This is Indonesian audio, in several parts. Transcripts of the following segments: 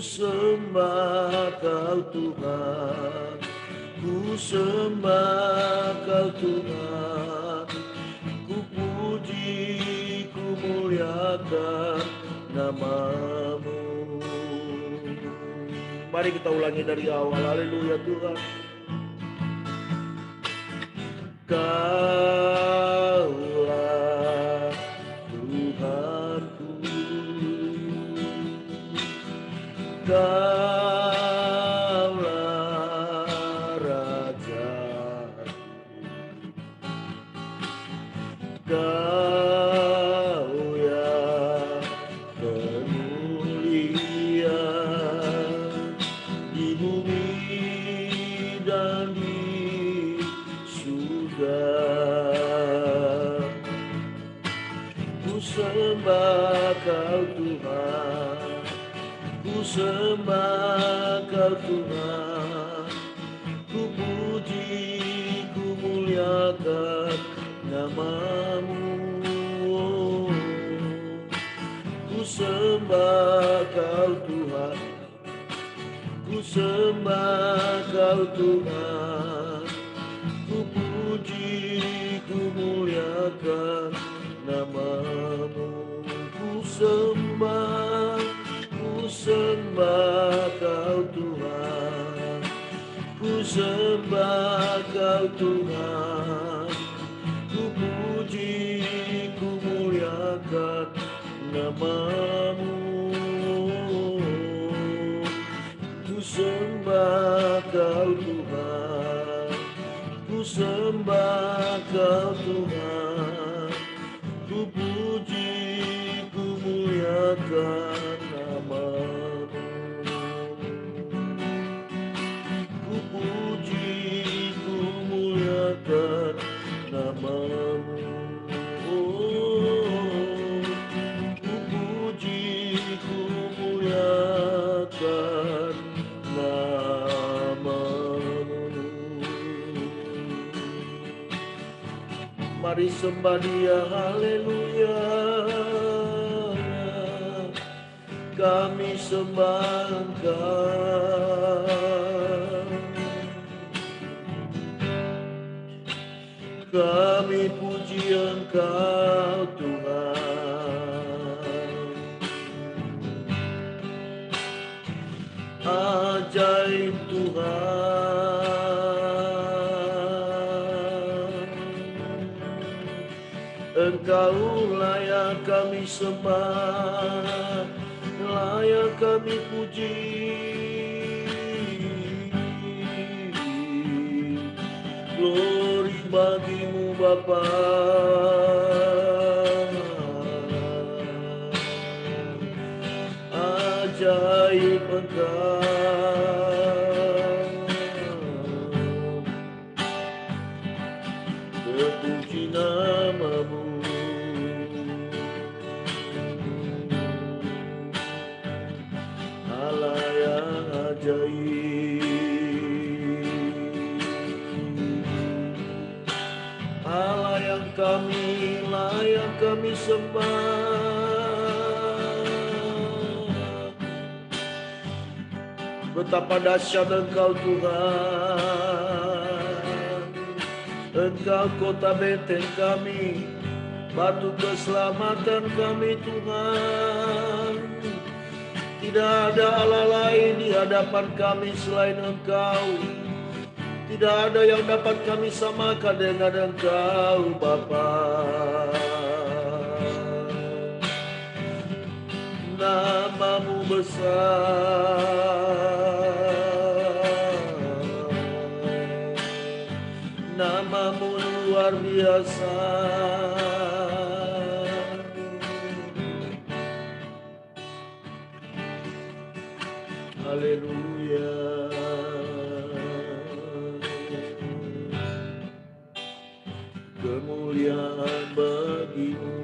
sembah Kau Tuhan, ku sembah Kau Tuhan, ku puji, ku muliakan nama-Mu. Mari kita ulangi dari awal. Haleluya Tuhan. Kaulah Tuhanku, Kaulah Rajaku, Kau yang termulia di bumi dan di surga. Ku sembah Kau Tuhan, ku sembah Kau Tuhan, ku puji, ku muliakan nama-Mu. Ku sembah Kau Tuhan, ku sembah Kau Tuhan, ku puji, ku muliakan nama-Mu. Ku sembah Kau Tuhan, ku sembah Kau Tuhan, ku puji, ku muliakan nama-Mu. Ku sembah Kau Tuhan, ku sembah Kau Tuhan, ku puji, ku muliakan nama-Mu. Ku puji, ku muliakan nama-Mu. Ku puji, ku muliakan nama-Mu. Mari sembah Dia, haleluya. Kami sembah Engkau, kami puji Engkau Tuhan. Ajaib Tuhan, Engkau layak kami sembah, layak kami puji. Glory bagi-Mu Bapa. Ajaib Engkau, terpuji nama-Mu. Allah yang ajaib, Allah yang layak kami sembah. Betapa dahsyat Engkau Tuhan, Engkau kota benteng kami, batu keselamatan kami Tuhan. Tidak ada Allah lain di hadapan kami selain Engkau. Tidak ada yang dapat kami samakan dengan Engkau Bapa. Nama-Mu besar, nama-Mu luar biasa. Haleluya. Kemuliaan bagi-Mu.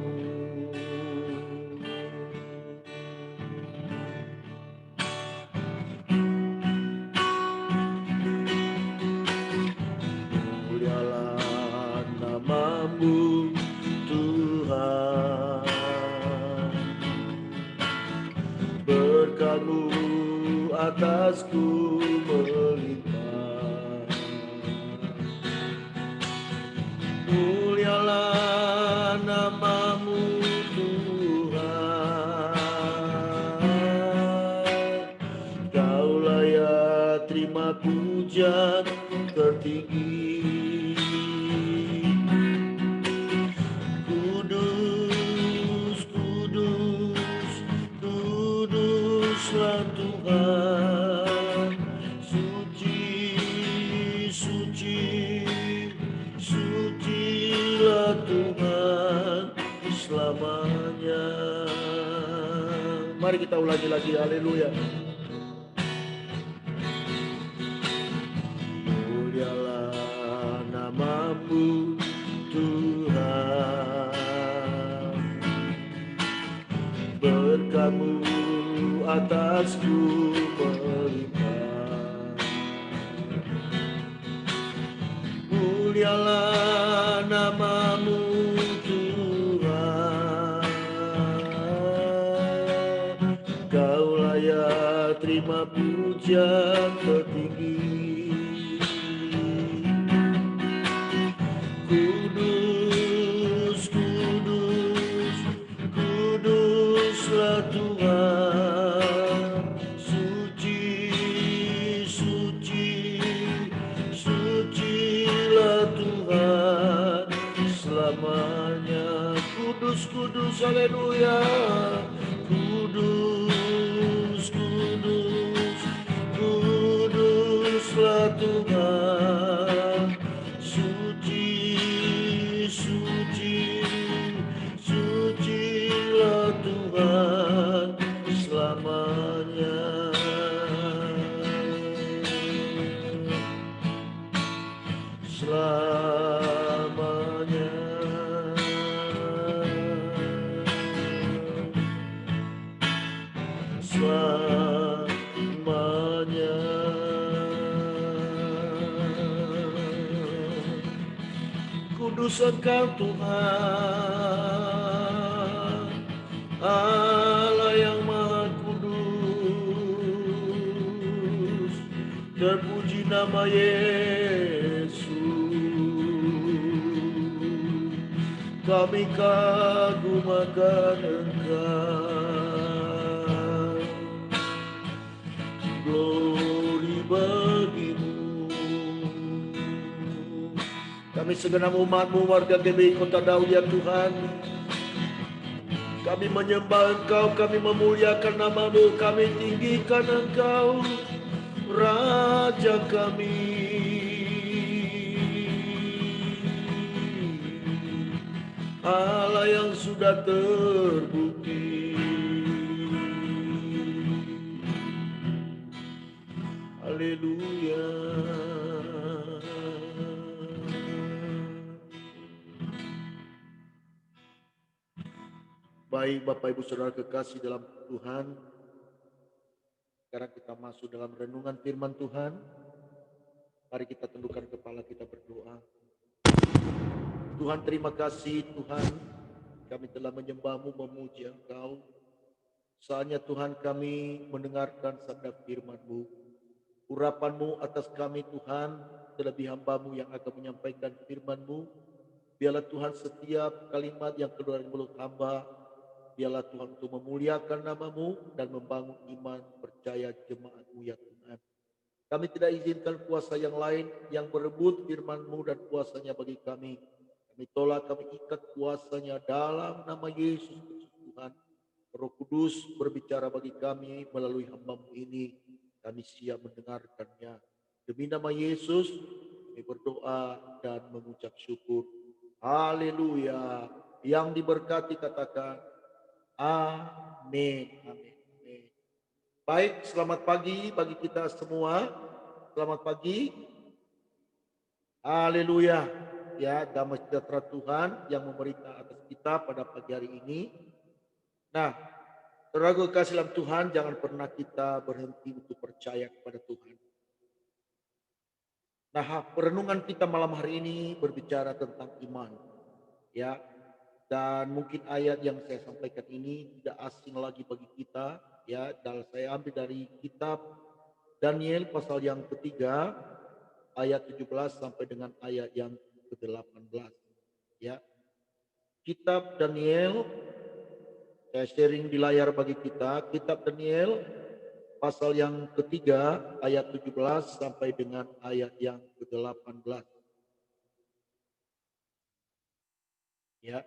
Mulialah nama-Mu Tuhan, berkat-Mu atasku melimpah. Mulialah namamu Tuhan, Kau layak terima pujian tertinggi. Kudus, kudus, kuduslah Tuhan, suci, suci, sucilah Tuhan selamanya. Mari kita ulangi lagi, haleluya. Mulialah namamu Tuhan, berkat-Mu atasku melimpah. Mulialah namamu Tuhan, Kau layak terima pujian tertinggi. Kudus, kudus, kuduslah Tuhan, suci, suci, sucilah Tuhan selamanya. Kudus, kudus, haleluya. Kudus, kudus, kuduslah Tuhan, suci, suci, sucilah Tuhan selamanya. Selamanya. Selamanya. Kudus Engkau Tuhan, Allah yang Maha Kudus, terpuji nama Yesus. Kami kagum akan Engkau, glory bagimu. Kami segenap umat-Mu, warga GBI Kota Daud ya Tuhan, kami menyembah Engkau, kami memuliakan nama-Mu, kami tinggikan Engkau, Raja kami. Allah yang sudah terbukti. Haleluya. Baik Bapak Ibu Saudara kekasih dalam Tuhan, sekarang kita masuk dalam renungan firman Tuhan. Mari kita tundukkan kepala, kita berdoa. Tuhan, terima kasih Tuhan, kami telah menyembah-Mu, memuji Engkau. Saatnya Tuhan kami mendengarkan sabda firman-Mu. Urapan-Mu atas kami Tuhan, terlebih hamba-Mu yang akan menyampaikan firman-Mu. Biarlah Tuhan setiap kalimat yang keluar dari mulut hamba, biarlah Tuhan untuk memuliakan nama-Mu dan membangun iman percaya jemaat-Mu ya Tuhan. Kami tidak izinkan kuasa yang lain yang berebut firman-Mu dan kuasanya bagi kami. Kami tolak, kami ikat kuasanya dalam nama Yesus Kristus Tuhan. Roh Kudus berbicara bagi kami melalui hamba-Mu ini. Kami siap mendengarkannya. Demi nama Yesus kami berdoa dan mengucap syukur. Haleluya. Yang diberkati katakan amin. Amin. Amin. Baik, selamat pagi bagi kita semua. Selamat pagi. Haleluya. Ya, damai sejahtera Tuhan yang memerintah atas kita pada pagi hari ini. Nah, saudara kekasih dalam Tuhan, jangan pernah kita berhenti untuk percaya kepada Tuhan. Nah, perenungan kita malam hari ini berbicara tentang iman. Ya, dan mungkin ayat yang saya sampaikan ini tidak asing lagi bagi kita. Ya, dan saya ambil dari kitab Daniel pasal yang ketiga ayat 17 sampai dengan ayat yang ke-18. Ya. Kitab Daniel, saya sharing di layar bagi kita, Kitab Daniel pasal yang ketiga ayat 17 sampai dengan ayat yang ke-18. Ya.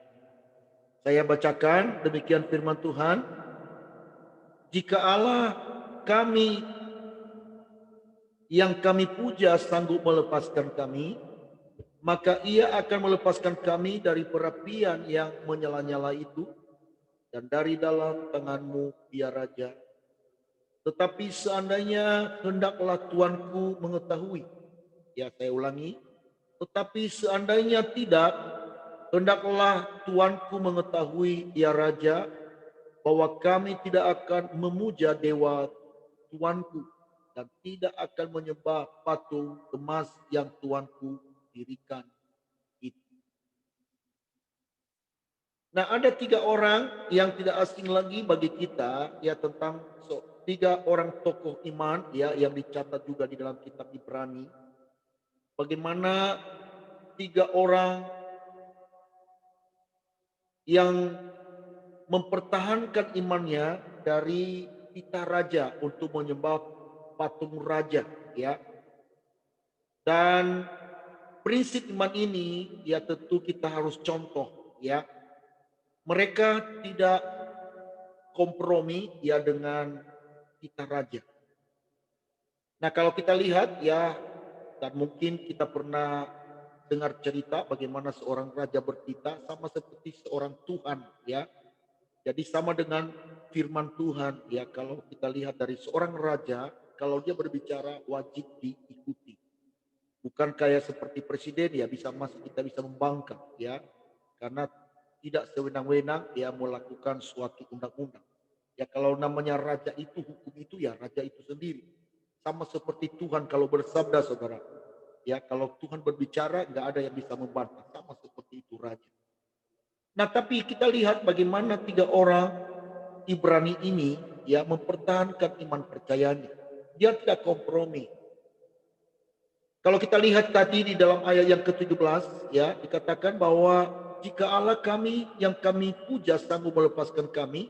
Saya bacakan demikian firman Tuhan. Jika Allah kami yang kami puja sanggup melepaskan kami, maka Ia akan melepaskan kami dari perapian yang menyala-nyala itu dan dari dalam tangan-Mu, ya Raja. Tetapi seandainya hendaklah Tuanku mengetahui, ya saya ulangi, tetapi seandainya tidak, hendaklah Tuanku mengetahui, ya Raja, bahwa kami tidak akan memuja dewa Tuanku dan tidak akan menyembah patung emas yang Tuanku dirikan itu. Nah, ada 3 orang yang tidak asing lagi bagi kita, ya, tentang 3 orang tokoh iman, ya, yang dicatat juga di dalam kitab Ibrani. Bagaimana 3 orang yang mempertahankan imannya dari titah raja untuk menyembah patung raja, ya. Dan prinsip iman ini, ya, tentu kita harus contoh, ya. Mereka tidak kompromi, ya, dengan titah raja. Nah, kalau kita lihat, ya, dan mungkin kita pernah dengar cerita bagaimana seorang raja bertitah sama seperti seorang Tuhan, ya. Jadi sama dengan firman Tuhan, ya, kalau kita lihat dari seorang raja, kalau dia berbicara wajib diikuti. Bukan kayak seperti presiden, ya, kita bisa membangkang, ya, karena tidak sewenang-wenang dia melakukan suatu undang-undang. Ya, kalau namanya raja itu, hukum itu, ya raja itu sendiri. Sama seperti Tuhan kalau bersabda, saudara. Ya, kalau Tuhan berbicara, nggak ada yang bisa membantah. Sama seperti itu raja. Nah, tapi kita lihat bagaimana 3 orang Ibrani ini, ya, mempertahankan iman percayanya. Dia tidak kompromi. Kalau kita lihat tadi di dalam ayat yang ke-17, ya, dikatakan bahwa jika Allah kami yang kami puja sanggup melepaskan kami,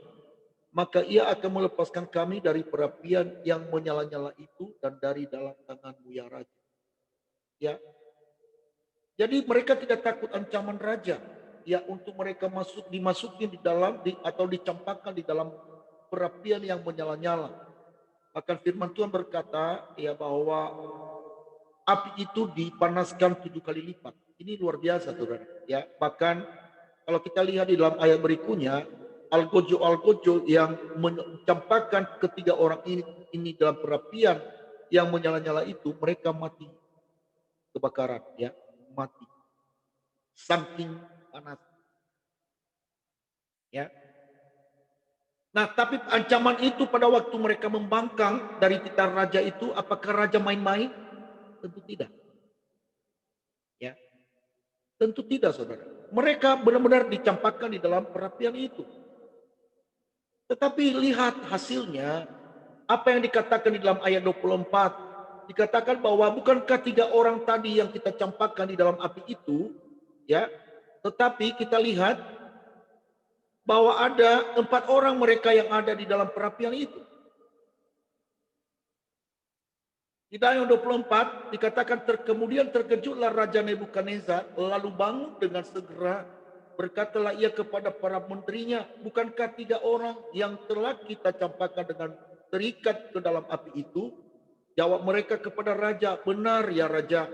maka Ia akan melepaskan kami dari perapian yang menyala-nyala itu dan dari dalam tangan-Mu, ya Raja. Ya. Jadi mereka tidak takut ancaman raja, ya, untuk mereka dimasukin di dalam atau dicampakkan di dalam perapian yang menyala-nyala. Bahkan firman Tuhan berkata, ya, bahwa api itu dipanaskan 7 kali lipat. Ini luar biasa, saudara. Ya, bahkan kalau kita lihat di dalam ayat berikutnya, algojo yang mencampakkan ketiga orang ini dalam perapian yang menyala-nyala itu, mereka mati kebakaran, ya, mati. Saking panas. Ya. Nah, tapi ancaman itu pada waktu mereka membangkang dari titah raja itu, apakah raja main-main? Tentu tidak. Ya. Tentu tidak, saudara. Mereka benar-benar dicampakkan di dalam perapian itu. Tetapi lihat hasilnya, apa yang dikatakan di dalam ayat 24. Dikatakan bahwa bukankah 3 orang tadi yang kita campakkan di dalam api itu, ya, tetapi kita lihat bahwa ada 4 orang mereka yang ada di dalam perapian itu. Di ayat 24 dikatakan kemudian terkejutlah Raja Nebukadnezar lalu bangun dengan segera, berkatalah ia kepada para menterinya, bukankah 3 orang yang telah kita campakkan dengan terikat ke dalam api itu? Jawab mereka kepada raja, benar ya raja.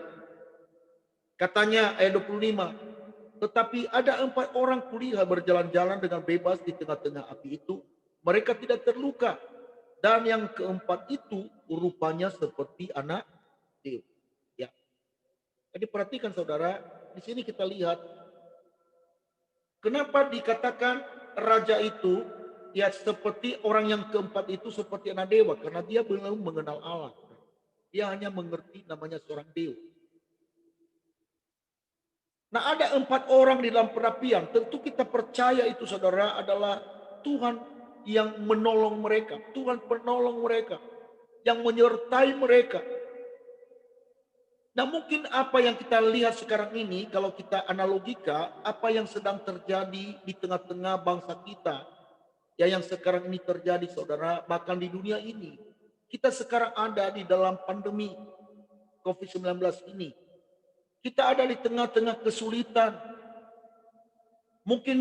Katanya ayat 25, tetapi ada 4 orang kulihat berjalan-jalan dengan bebas di tengah-tengah api itu. Mereka tidak terluka. Dan yang keempat itu rupanya seperti anak Dewa. Ya. Jadi perhatikan saudara, di sini kita lihat kenapa dikatakan raja itu, ya, seperti orang yang keempat itu seperti anak dewa, karena dia belum mengenal Allah. Dia hanya mengerti namanya seorang dewa. Nah, ada 4 orang di dalam perapian. Tentu kita percaya itu, saudara, adalah Tuhan yang menolong mereka. Tuhan penolong mereka. yang menyertai mereka. Nah, mungkin apa yang kita lihat sekarang ini, kalau kita analogikan, apa yang sedang terjadi di tengah-tengah bangsa kita, ya yang sekarang ini terjadi, saudara, bahkan di dunia ini. Kita sekarang ada di dalam pandemi COVID-19 ini. Kita ada di tengah-tengah kesulitan. Mungkin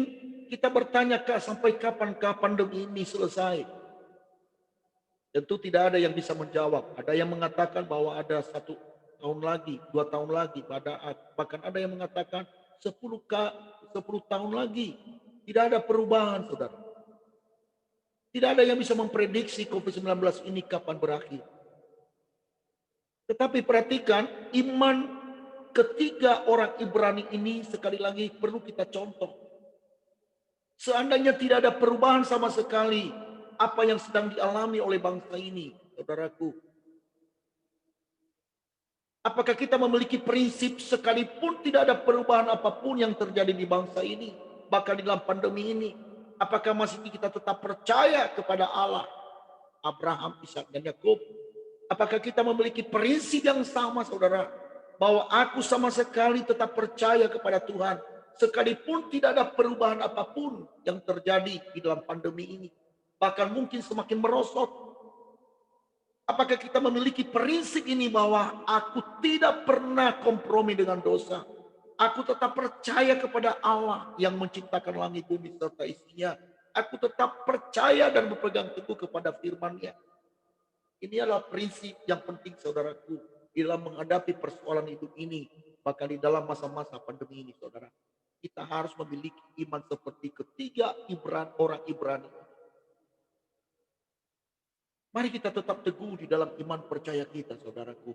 kita bertanya, Kak, sampai kapankah pandemi ini selesai? Tentu tidak ada yang bisa menjawab. Ada yang mengatakan bahwa ada 1 tahun lagi, 2 tahun lagi, bahkan ada yang mengatakan 10 tahun lagi. Tidak ada perubahan, saudara. Tidak ada yang bisa memprediksi COVID-19 ini kapan berakhir. Tetapi perhatikan, iman ketiga orang Ibrani ini sekali lagi perlu kita contoh. Seandainya tidak ada perubahan sama sekali, apa yang sedang dialami oleh bangsa ini, saudaraku. Apakah kita memiliki prinsip sekalipun tidak ada perubahan apapun yang terjadi di bangsa ini, bahkan di dalam pandemi ini, apakah masih kita tetap percaya kepada Allah, Abraham, Ishak, dan Yakub? Apakah kita memiliki prinsip yang sama, saudara, bahwa aku sama sekali tetap percaya kepada Tuhan, sekalipun tidak ada perubahan apapun yang terjadi di dalam pandemi ini, bahkan mungkin semakin merosot? Apakah kita memiliki prinsip ini bahwa aku tidak pernah kompromi dengan dosa? Aku tetap percaya kepada Allah yang menciptakan langit bumi serta isinya. Aku tetap percaya dan berpegang teguh kepada firman-Nya. Ini adalah prinsip yang penting, saudaraku, dalam menghadapi persoalan hidup ini, bahkan di dalam masa-masa pandemi ini, saudara. Kita harus memiliki iman seperti ketiga orang Ibrani. Mari kita tetap teguh di dalam iman percaya kita, saudaraku.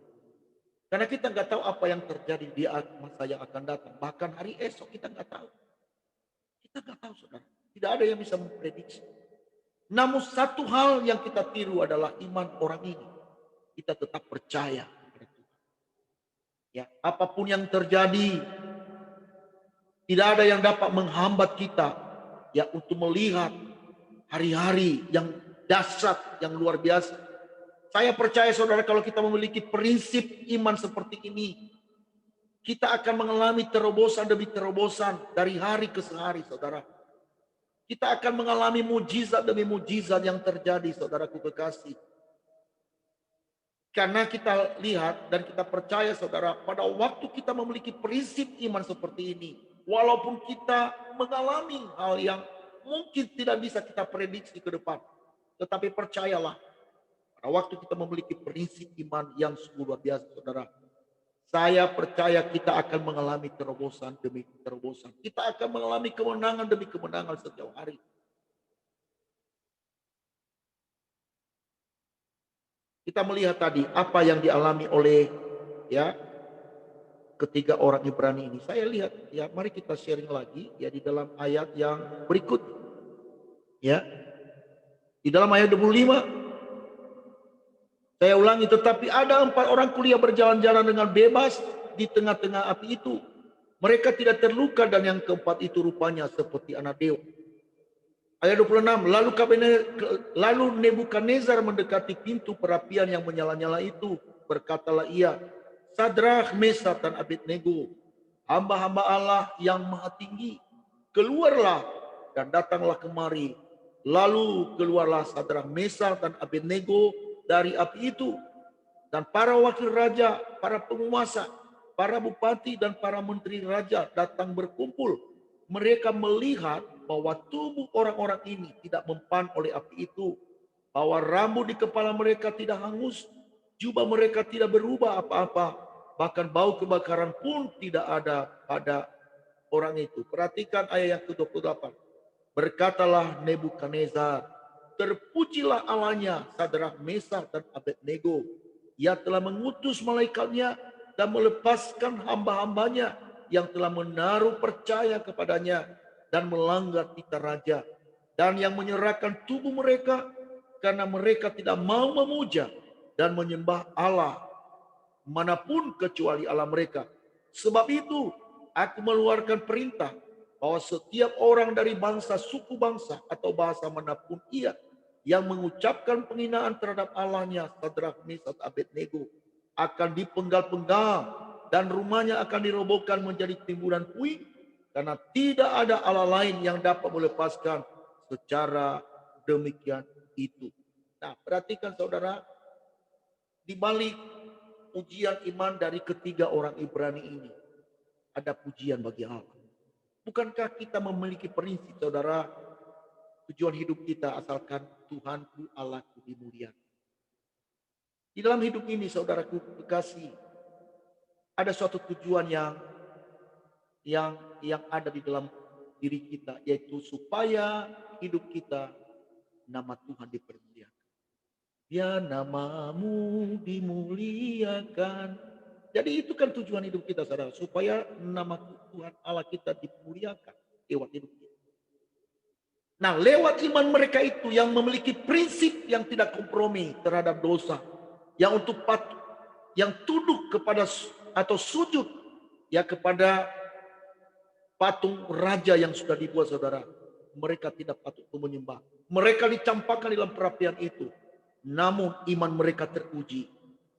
Karena kita nggak tahu apa yang terjadi di masa yang akan datang. Bahkan hari esok kita nggak tahu. Kita nggak tahu, saudara. Tidak ada yang bisa memprediksi. Namun satu hal yang kita tiru adalah iman orang ini. Kita tetap percaya kepada Tuhan. Ya, apapun yang terjadi, tidak ada yang dapat menghambat kita ya untuk melihat hari-hari yang dahsyat, yang luar biasa. Saya percaya, saudara, kalau kita memiliki prinsip iman seperti ini, kita akan mengalami terobosan demi terobosan dari hari ke hari, saudara. Kita akan mengalami mujizat demi mujizat yang terjadi, saudaraku kekasih. Karena kita lihat dan kita percaya, saudara, pada waktu kita memiliki prinsip iman seperti ini, walaupun kita mengalami hal yang mungkin tidak bisa kita prediksi ke depan, tetapi percayalah, pada waktu kita memiliki prinsip iman yang sungguh luar biasa, saudara, saya percaya kita akan mengalami terobosan demi terobosan. Kita akan mengalami kemenangan demi kemenangan setiap hari. Kita melihat tadi apa yang dialami oleh ya ketiga orang Ibrani ini. Saya lihat ya, mari kita sharing lagi ya di dalam ayat yang berikut. Ya. Di dalam ayat 25 saya ulangi, tetapi ada 4 orang kuliah berjalan-jalan dengan bebas di tengah-tengah api itu. Mereka tidak terluka dan yang keempat itu rupanya seperti anak dewa. Ayat 26, lalu Nebukadnezar mendekati pintu perapian yang menyala-nyala itu. Berkatalah ia, Sadrach, Mesach, dan Abednego, hamba-hamba Allah yang maha tinggi, keluarlah dan datanglah kemari. Lalu keluarlah Sadrach, Mesach, dan Abednego dari api itu. Dan para wakil raja, para penguasa, para bupati, dan para menteri raja datang berkumpul. Mereka melihat bahwa tubuh orang-orang ini tidak mempan oleh api itu, bahwa rambut di kepala mereka tidak hangus, jubah mereka tidak berubah apa-apa, bahkan bau kebakaran pun tidak ada pada orang itu. Perhatikan ayat yang ke-28. Berkatalah Nebukadnezar, terpujilah Allahnya Sadrach, Mesach, dan Abednego. Ia telah mengutus malaikatnya dan melepaskan hamba-hambanya yang telah menaruh percaya kepadanya dan melanggar titah raja, dan yang menyerahkan tubuh mereka karena mereka tidak mau memuja dan menyembah Allah manapun kecuali Allah mereka. Sebab itu aku mengeluarkan perintah bahwa setiap orang dari bangsa, suku bangsa, atau bahasa manapun ia yang mengucapkan penghinaan terhadap Allahnya, Sadrak, Mesad, Abednego, akan dipenggal-penggal dan rumahnya akan dirobohkan menjadi timbunan puing, karena tidak ada Allah lain yang dapat melepaskan secara demikian itu. Nah, perhatikan saudara, di balik ujian iman dari ketiga orang Ibrani ini, ada pujian bagi Allah. Bukankah kita memiliki prinsip, saudara, tujuan hidup kita asalkan Tuhanku Allahku dimuliakan. Di dalam hidup ini, saudaraku kekasih, ada suatu tujuan yang ada di dalam diri kita, yaitu supaya hidup kita nama Tuhan dipermuliakan. Ya, namamu dimuliakan. Jadi itu kan tujuan hidup kita, saudara, supaya nama Tuhan Allah kita dimuliakan lewat hidup kita. Nah, lewat iman mereka itu yang memiliki prinsip yang tidak kompromi terhadap dosa, yang untuk patuh, yang tunduk kepada atau sujud ya kepada patung raja yang sudah dibuat, saudara. Mereka tidak patut untuk menyembah. Mereka dicampakkan dalam perapian itu. Namun iman mereka teruji.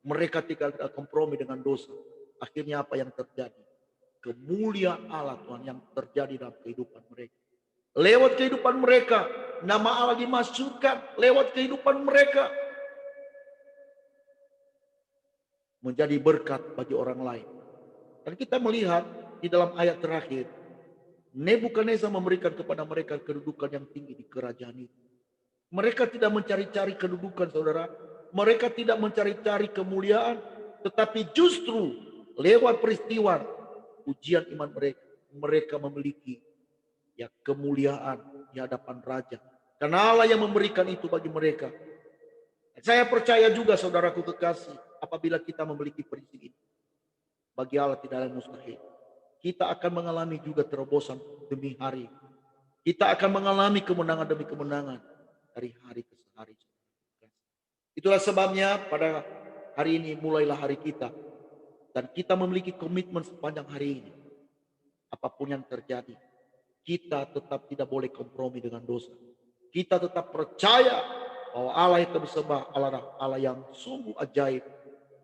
Mereka tidak kompromi dengan dosa. Akhirnya apa yang terjadi? Kemuliaan Allah Tuhan yang terjadi dalam kehidupan mereka. Lewat kehidupan mereka, nama Allah dimasukkan lewat kehidupan mereka. Menjadi berkat bagi orang lain. Dan kita melihat di dalam ayat terakhir, Nebukadnezar memberikan kepada mereka kedudukan yang tinggi di kerajaan itu. Mereka tidak mencari-cari kedudukan, saudara. Mereka tidak mencari-cari kemuliaan. Tetapi justru lewat peristiwa ujian iman mereka, mereka memiliki ya kemuliaan di hadapan raja. Karena Allah yang memberikan itu bagi mereka. Saya percaya juga, saudaraku kekasih, apabila kita memiliki prinsip ini, bagi Allah tidak ada mustahil. Kita akan mengalami juga terobosan demi hari. Kita akan mengalami kemenangan demi kemenangan dari hari ke hari. Itulah sebabnya pada hari ini mulailah hari kita. Dan kita memiliki komitmen sepanjang hari ini. Apapun yang terjadi, kita tetap tidak boleh kompromi dengan dosa. Kita tetap percaya bahwa Allah yang kami sembah Allah yang sungguh ajaib,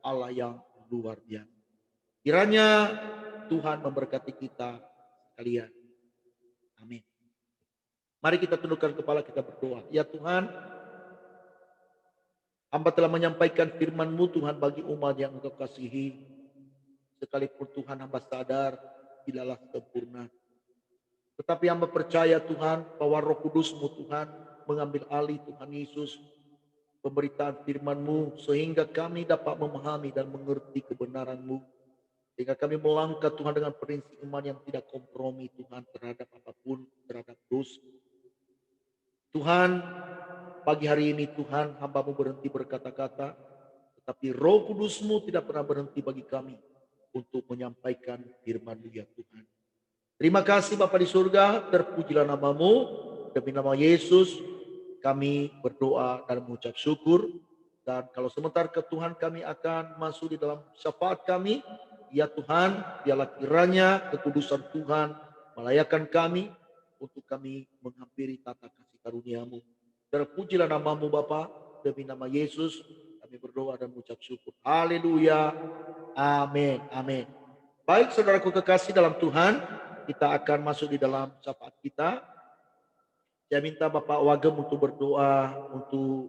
Allah yang luar biasa. Kiranya Tuhan memberkati kita sekalian. Amin. Mari kita tundukkan kepala, kita berdoa. Ya Tuhan, hamba telah menyampaikan firman-Mu Tuhan bagi umat yang Engkau kasihi. Sekalipun Tuhan hamba sadar tidaklah sempurna. Tetapi hamba percaya Tuhan bahwa Roh Kudus-Mu Tuhan mengambil alih Tuhan Yesus pemberitaan firman-Mu sehingga kami dapat memahami dan mengerti kebenaran-Mu. Sehingga kami melangkah Tuhan dengan prinsip iman yang tidak kompromi Tuhan terhadap apapun, terhadap dosa. Tuhan, pagi hari ini Tuhan hamba-Mu berhenti berkata-kata, tetapi Roh Kudus-Mu tidak pernah berhenti bagi kami untuk menyampaikan firman-Mu ya Tuhan. Terima kasih Bapa di surga, terpujilah nama-Mu, demi nama Yesus kami berdoa dan mengucap syukur. Dan kalau sebentar ke Tuhan kami akan masuk di dalam syafaat kami. Ya Tuhan, biarlah kiranya kekudusan Tuhan melayakan kami untuk kami menghampiri tata kasih karunia-Mu. Terpujilah nama-Mu Bapa, demi nama Yesus kami berdoa dan mengucap syukur. Haleluya. Amin. Amin. Baik saudaraku kekasih dalam Tuhan, kita akan masuk di dalam syafaat kita. Saya minta Bapak Wagem untuk berdoa untuk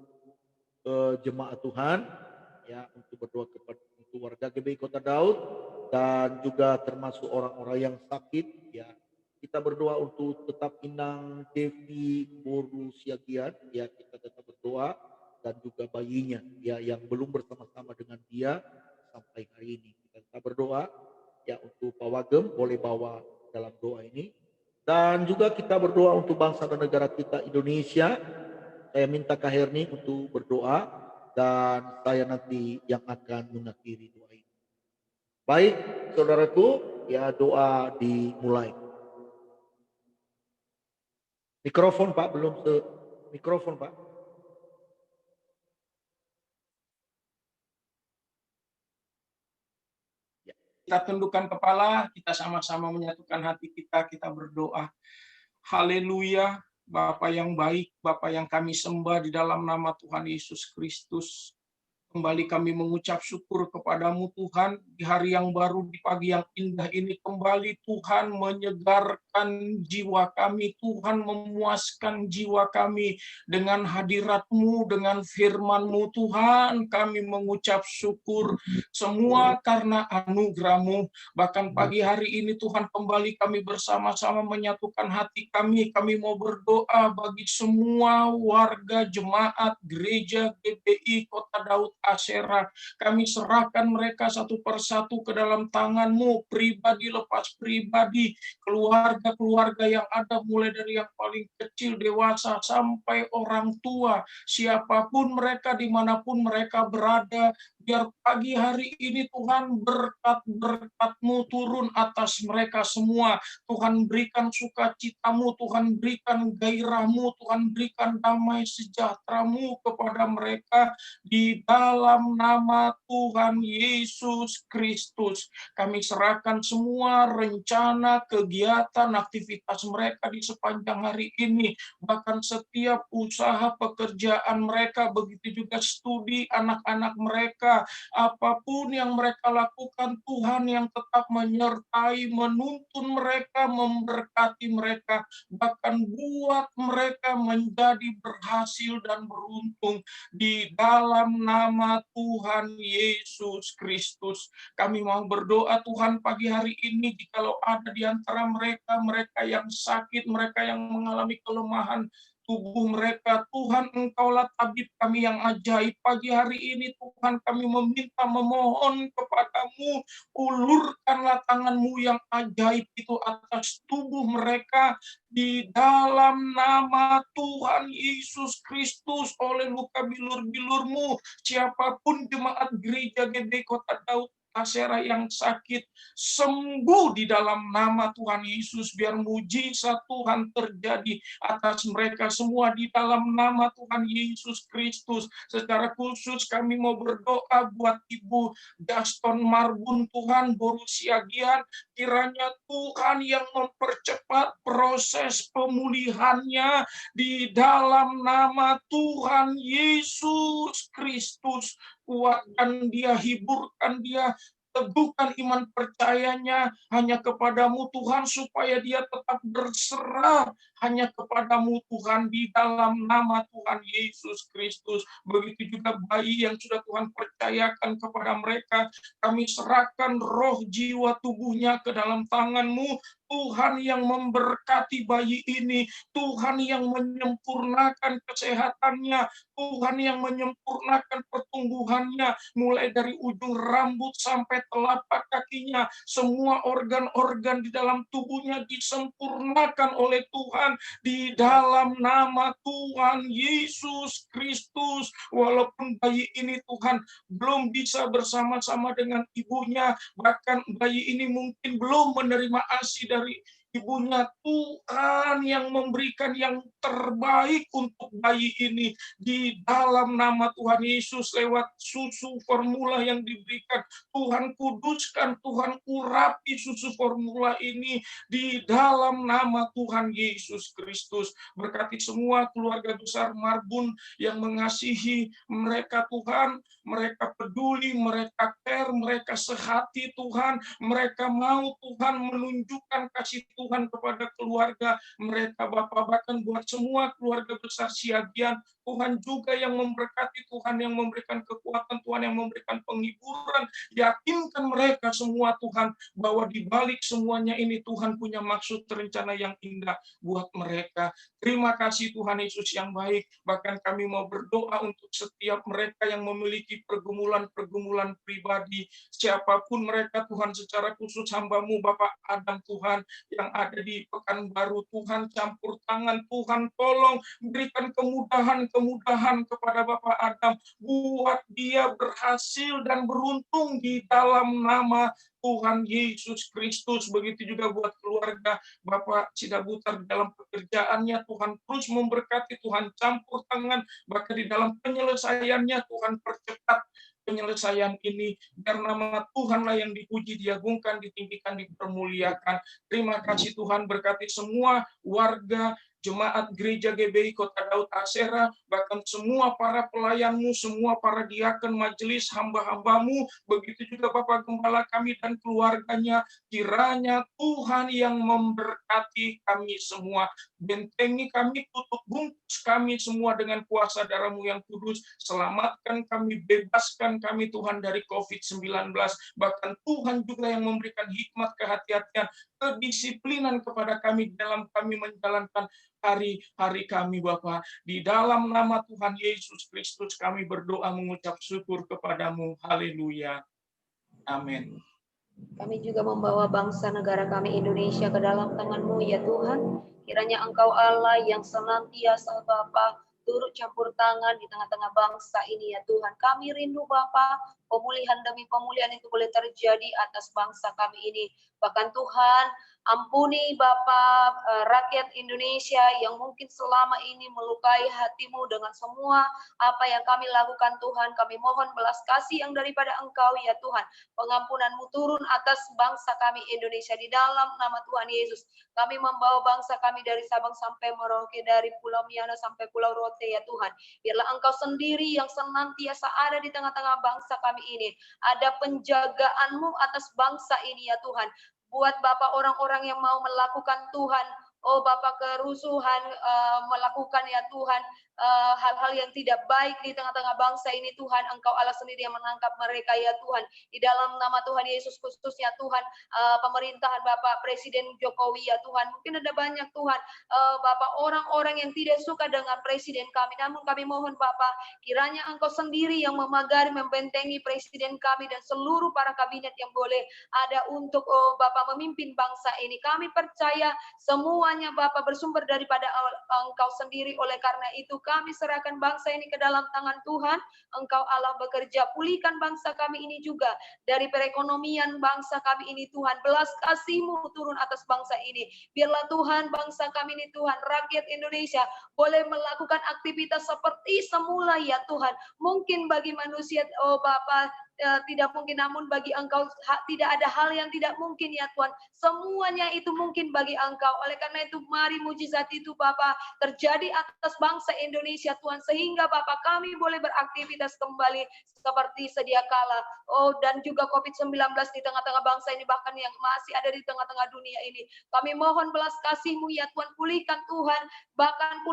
jemaat Tuhan, ya, untuk berdoa kepada untuk warga GBI Kota Daud dan juga termasuk orang-orang yang sakit, ya. Kita berdoa untuk tetap Inang Devi Boru Siagian, ya, kita tetap berdoa, dan juga bayinya, ya, yang belum bersama-sama dengan dia sampai hari ini. Kita tetap berdoa, ya, untuk Pak Wagem boleh bawa dalam doa ini. Dan juga kita berdoa untuk bangsa dan negara kita Indonesia. Saya minta Kak Herni untuk berdoa dan saya nanti yang akan mengakhiri doa ini. Baik, saudaraku, ya doa dimulai. Mikrofon Pak, belum mikrofon Pak. Kita tundukkan kepala, kita sama-sama menyatukan hati kita berdoa. Haleluya, Bapa yang baik, Bapa yang kami sembah di dalam nama Tuhan Yesus Kristus. Kembali kami mengucap syukur kepadamu Tuhan, di hari yang baru, di pagi yang indah ini kembali Tuhan menyegarkan jiwa kami, Tuhan memuaskan jiwa kami dengan hadirat-Mu, dengan firman-Mu Tuhan, kami mengucap syukur semua karena anugerah-Mu. Bahkan pagi hari ini Tuhan kembali kami bersama-sama menyatukan hati kami mau berdoa bagi semua warga jemaat gereja GBI Kota Daud Asyera. Kami serahkan mereka satu persatu ke dalam tangan-Mu, pribadi lepas pribadi, keluarga-keluarga yang ada mulai dari yang paling kecil, dewasa, sampai orang tua. Siapapun mereka, dimanapun mereka berada, biar pagi hari ini Tuhan berkat-berkat-Mu turun atas mereka semua. Tuhan berikan sukacita-Mu, Tuhan berikan gairah-Mu, Tuhan berikan damai sejahtera-Mu kepada mereka di dalam nama Tuhan Yesus Kristus. Kami serahkan semua rencana, kegiatan, aktivitas mereka di sepanjang hari ini, bahkan setiap usaha pekerjaan mereka, begitu juga studi anak-anak mereka, apapun yang mereka lakukan, Tuhan yang tetap menyertai, menuntun mereka, memberkati mereka, bahkan buat mereka menjadi berhasil dan beruntung di dalam nama Tuhan Yesus Kristus. Kami mau berdoa Tuhan pagi hari ini, jikalau ada di antara mereka yang sakit, mereka yang mengalami kelemahan tubuh mereka, Tuhan Engkaulah tabib kami yang ajaib. Pagi hari ini Tuhan kami memohon kepadamu, ulurkanlah tangan-Mu yang ajaib itu atas tubuh mereka di dalam nama Tuhan Yesus Kristus. Oleh luka bilur-bilur-Mu, siapapun jemaat gereja GBI Kota Daud Asyera yang sakit, sembuh di dalam nama Tuhan Yesus. Biar mujizat Tuhan terjadi atas mereka semua di dalam nama Tuhan Yesus Kristus. Secara khusus kami mau berdoa buat Ibu Gaston Marbun, Tuhan, Borussia Gian, kiranya Tuhan yang mempercepat proses pemulihannya di dalam nama Tuhan Yesus Kristus. Kuatkan dia, hiburkan dia, teguhkan iman percayanya hanya kepadamu Tuhan, supaya dia tetap berserah hanya kepadamu Tuhan di dalam nama Tuhan Yesus Kristus. Begitu juga bayi yang sudah Tuhan percayakan kepada mereka, kami serahkan roh, jiwa, tubuhnya ke dalam tangan-Mu. Tuhan yang memberkati bayi ini, Tuhan yang menyempurnakan kesehatannya, Tuhan yang menyempurnakan pertumbuhannya, mulai dari ujung rambut sampai telapak kakinya, semua organ-organ di dalam tubuhnya disempurnakan oleh Tuhan di dalam nama Tuhan Yesus Kristus. Walaupun bayi ini Tuhan belum bisa bersama-sama dengan ibunya, bahkan bayi ini mungkin belum menerima ASI dari ibunya, Tuhan yang memberikan yang terbaik untuk bayi ini di dalam nama Tuhan Yesus. Lewat susu formula yang diberikan, Tuhan kuduskan, Tuhan urapi susu formula ini di dalam nama Tuhan Yesus Kristus. Berkati semua keluarga besar Marbun yang mengasihi mereka Tuhan, mereka peduli, mereka care, mereka sehati Tuhan, mereka mau Tuhan menunjukkan kasih Tuhan kepada keluarga mereka Bapak. Bahkan buat semua keluarga besar Siagian, Tuhan juga yang memberkati, Tuhan yang memberikan kekuatan, Tuhan yang memberikan penghiburan. Yakinkan mereka semua Tuhan, bahwa di balik semuanya ini Tuhan punya maksud rencana yang indah buat mereka. Terima kasih Tuhan Yesus yang baik. Bahkan kami mau berdoa untuk setiap mereka yang memiliki pergumulan-pergumulan pribadi, siapapun mereka Tuhan, secara khusus hamba-Mu Bapak Adam Tuhan yang ada di Pekanbaru, Tuhan campur tangan, Tuhan tolong berikan kemudahan kepada Bapak Adam, buat dia berhasil dan beruntung di dalam nama Tuhan Yesus Kristus. Begitu juga buat keluarga Bapak Sidabutar di dalam pekerjaannya, Tuhan terus memberkati, Tuhan campur tangan, bahkan di dalam penyelesaiannya Tuhan percepat penyelesaian ini, biar nama Tuhanlah yang dipuji, diagungkan, ditinggikan, dipermuliakan. Terima kasih Tuhan, berkati semua warga jemaat gereja GBI Kota Daud Asera, bahkan semua para pelayanmu, semua para diaken majelis, hamba-hambamu, begitu juga Bapak Gembala kami dan keluarganya, kiranya Tuhan yang memberkati kami semua, bentengi kami, tutup bungkus kami semua dengan kuasa darah-Mu yang kudus, selamatkan kami, bebaskan kami Tuhan dari COVID-19, bahkan Tuhan juga yang memberikan hikmat, kehati-hatian, kedisiplinan kepada kami dalam kami menjalankan hari-hari kami Bapa. Di dalam nama Tuhan Yesus Kristus kami berdoa mengucap syukur kepadamu. Haleluya. Amin. Kami juga membawa bangsa negara kami Indonesia ke dalam tangan-Mu ya Tuhan. Kiranya Engkau Allah yang senantiasa Bapa turut campur tangan di tengah-tengah bangsa ini ya Tuhan. Kami rindu Bapa, pemulihan demi pemulihan itu boleh terjadi atas bangsa kami ini. Bahkan Tuhan, ampuni Bapa rakyat Indonesia yang mungkin selama ini melukai hati-Mu dengan semua apa yang kami lakukan Tuhan. Kami mohon belas kasih yang daripada Engkau ya Tuhan. Pengampunan-Mu turun atas bangsa kami Indonesia di dalam nama Tuhan Yesus. Kami membawa bangsa kami dari Sabang sampai Merauke, dari Pulau Miana sampai Pulau Rote ya Tuhan. Biarlah Engkau sendiri yang senantiasa ada di tengah-tengah bangsa kami ini. Ada penjagaan-Mu atas bangsa ini ya Tuhan. Buat Bapak orang-orang yang mau melakukan Tuhan, oh Bapak kerusuhan, melakukan ya Tuhan, hal-hal yang tidak baik di tengah-tengah bangsa ini Tuhan, Engkau Allah sendiri yang menangkap mereka ya Tuhan. Di dalam nama Tuhan Yesus khususnya Tuhan, pemerintahan Bapak Presiden Jokowi ya Tuhan. Mungkin ada banyak Tuhan, Bapak orang-orang yang tidak suka dengan Presiden kami. Namun kami mohon Bapak, kiranya Engkau sendiri yang memagari, membentengi Presiden kami dan seluruh para kabinet yang boleh ada untuk Bapak memimpin bangsa ini. Kami percaya semuanya Bapak bersumber daripada Engkau sendiri. Oleh karena itu kami serahkan bangsa ini ke dalam tangan Tuhan. Engkau Allah bekerja, pulihkan bangsa kami ini juga dari perekonomian bangsa kami ini Tuhan. Belas kasih-Mu turun atas bangsa ini. Biarlah Tuhan bangsa kami ini Tuhan, rakyat Indonesia boleh melakukan aktivitas seperti semula ya Tuhan. Mungkin bagi manusia oh Bapak tidak mungkin, namun bagi Engkau tidak ada hal yang tidak mungkin ya Tuhan. Semuanya itu mungkin bagi Engkau. Oleh karena itu mari mujizat itu Bapak terjadi atas bangsa Indonesia Tuhan, sehingga Bapak kami boleh beraktivitas kembali seperti sedia kala. Oh, dan juga COVID-19 di tengah-tengah bangsa ini, bahkan yang masih ada di tengah-tengah dunia ini. Kami mohon belas kasih-Mu ya Tuhan, pulihkan Tuhan, bahkan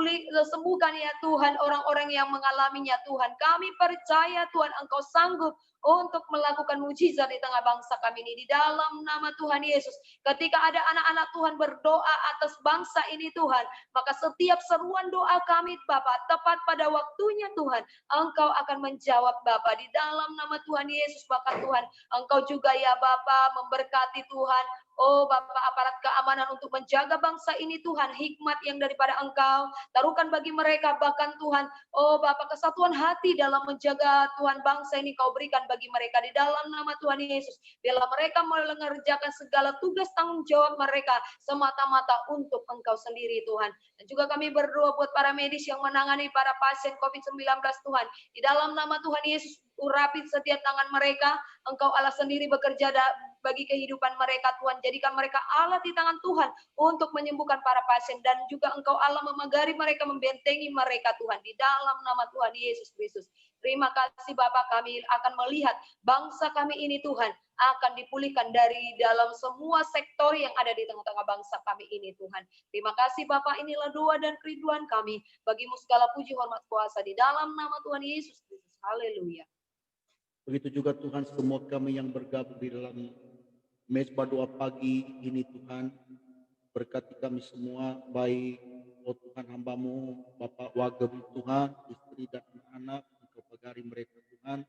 sembuhkan ya Tuhan orang-orang yang mengalaminya Tuhan. Kami percaya Tuhan Engkau sanggup untuk melakukan mujizat di tengah bangsa kami ini di dalam nama Tuhan Yesus. Ketika ada anak-anak Tuhan berdoa atas bangsa ini Tuhan, maka setiap seruan doa kami Bapak tepat pada waktunya Tuhan, Engkau akan menjawab Bapak di dalam nama Tuhan Yesus. Bahkan Tuhan, Engkau juga ya Bapak memberkati Tuhan. Oh Bapak aparat keamanan untuk menjaga bangsa ini Tuhan, hikmat yang daripada Engkau taruhkan bagi mereka. Bahkan Tuhan, oh Bapak kesatuan hati dalam menjaga Tuhan bangsa ini Kau berikan bagi mereka di dalam nama Tuhan Yesus. Biarlah mereka mengerjakan segala tugas tanggung jawab mereka semata-mata untuk Engkau sendiri Tuhan. Dan juga kami berdoa buat para medis yang menangani para pasien COVID-19 Tuhan. Di dalam nama Tuhan Yesus, urapi setiap tangan mereka. Engkau Allah sendiri bekerja bagi kehidupan mereka Tuhan. Jadikan mereka alat di tangan Tuhan untuk menyembuhkan para pasien. Dan juga Engkau Allah memagari mereka, membentengi mereka Tuhan. Di dalam nama Tuhan Yesus Kristus. Terima kasih Bapak, kami akan melihat bangsa kami ini Tuhan akan dipulihkan dari dalam semua sektor yang ada di tengah-tengah bangsa kami ini Tuhan. Terima kasih Bapak, inilah doa dan kerinduan kami. Bagimu segala puji, hormat, kuasa di dalam nama Tuhan Yesus Kristus. Haleluya. Begitu juga Tuhan semua kami yang bergabung di dalam mezbah doa pagi ini Tuhan. Berkati kami semua, baik oh Tuhan hamba-Mu, Bapak Wagem Tuhan, istri dan anak-anak, Engkau pagari mereka Tuhan.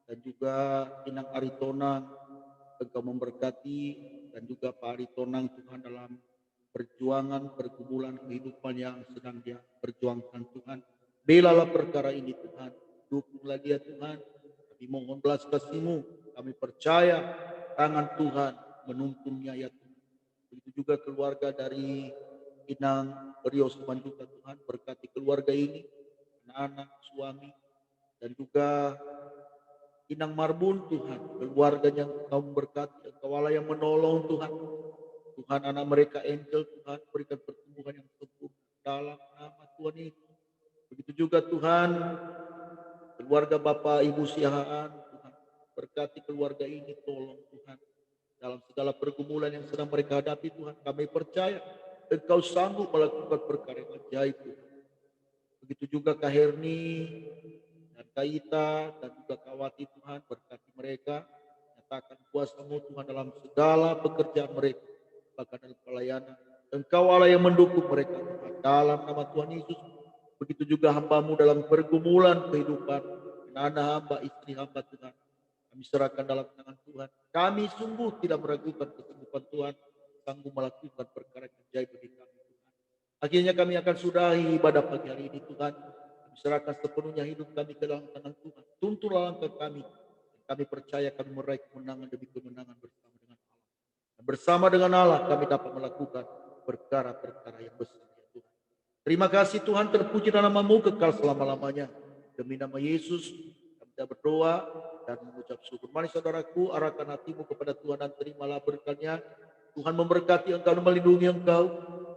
Dan juga Inang Aritonang, Engkau memberkati, dan juga Pak Aritonang Tuhan dalam perjuangan, pergumulan kehidupan yang sedang dia perjuangkan Tuhan. Belalah perkara ini Tuhan, dukung lagi ya Tuhan. Kami mohon belas kasih-Mu, kami percaya tangan Tuhan menuntunnya ya Tuhan. Begitu juga keluarga dari Inang Rio Simanjuntak Tuhan, berkati keluarga ini, anak-anak, suami, dan juga Inang Marbun Tuhan, keluarganya Engkau memberkati, Engkau Allah yang menolong Tuhan. Tuhan anak mereka Angel Tuhan, berikan pertumbuhan yang sempurna, dalam nama Tuhan Yesus. Begitu juga Tuhan, keluarga Bapak Ibu Siahaan, Tuhan, berkati keluarga ini, tolong Tuhan. Dalam segala pergumulan yang sedang mereka hadapi Tuhan, kami percaya Engkau sanggup melakukan perkara yang ajaib Tuhan. Begitu juga Kak Herni dan Kak Ita dan juga Kak Wati Tuhan, berkati mereka, nyatakan kuasa-Mu Tuhan dalam segala pekerjaan mereka, bahkan dalam pelayanan. Engkau Allah yang mendukung mereka Tuhan, dalam nama Tuhan Yesus. Begitu juga hamba-Mu dalam pergumulan kehidupan, anak hamba, istri hamba Tuhan, kami serahkan dalam tangan Tuhan. Kami sungguh tidak meragukan kesanggupan Tuhan, sanggup melakukan perkara yang ajaib bagi kami Tuhan. Akhirnya kami akan sudahi ibadah pagi hari ini Tuhan. Kami serahkan sepenuhnya hidup kami ke dalam tangan Tuhan. Tuntunlah langkah kami. Dan kami percaya kami meraih kemenangan demi kemenangan bersama dengan Allah. Dan bersama dengan Allah kami dapat melakukan perkara-perkara yang besar ya Tuhan. Terima kasih Tuhan, terpuji namamu kekal selama-lamanya. Demi nama Yesus kami berdoa dan mengucap syukur. Mari saudaraku, arahkan hatimu kepada Tuhan dan terimalah berkatnya. Tuhan memberkati engkau dan melindungi engkau.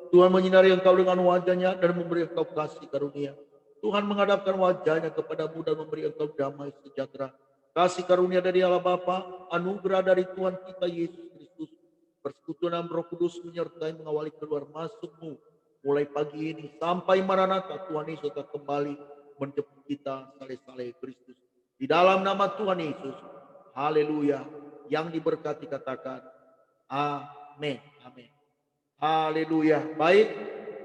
Tuhan menyinari engkau dengan wajahnya dan memberi engkau kasih karunia. Tuhan menghadapkan wajahnya kepadamu dan memberi engkau damai sejahtera. Kasih karunia dari Allah Bapa, anugerah dari Tuhan kita Yesus Kristus, persekutuan Roh Kudus menyertai mengawali keluar masukmu mulai pagi ini sampai Maranatha. Tuhan Yesus akan kembali menjemput kita saleh-saleh Kristus. Di dalam nama Tuhan Yesus, haleluya. Yang diberkati katakan, amin, amin. Haleluya. Baik,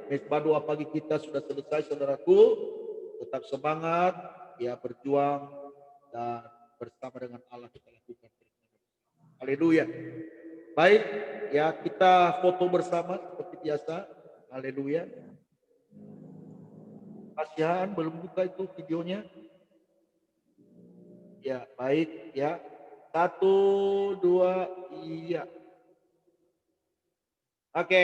mesbah doa pagi kita sudah selesai saudaraku. Tetap semangat, ya berjuang dan bersama dengan Allah kita lakukan. Haleluya. Baik, ya kita foto bersama seperti biasa. Haleluya. Kasihan belum buka itu videonya. Ya, baik ya. 1, 2, iya. Oke.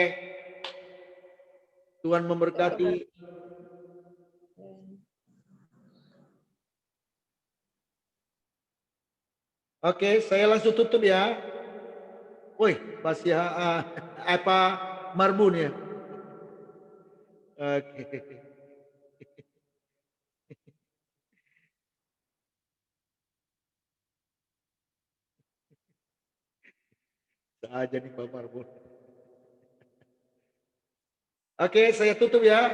Tuhan memberkati. Oke, saya langsung tutup ya. Woi, masih apa Marbun ya? Oke. Saja nih Pak Marbun. Oke, saya tutup ya.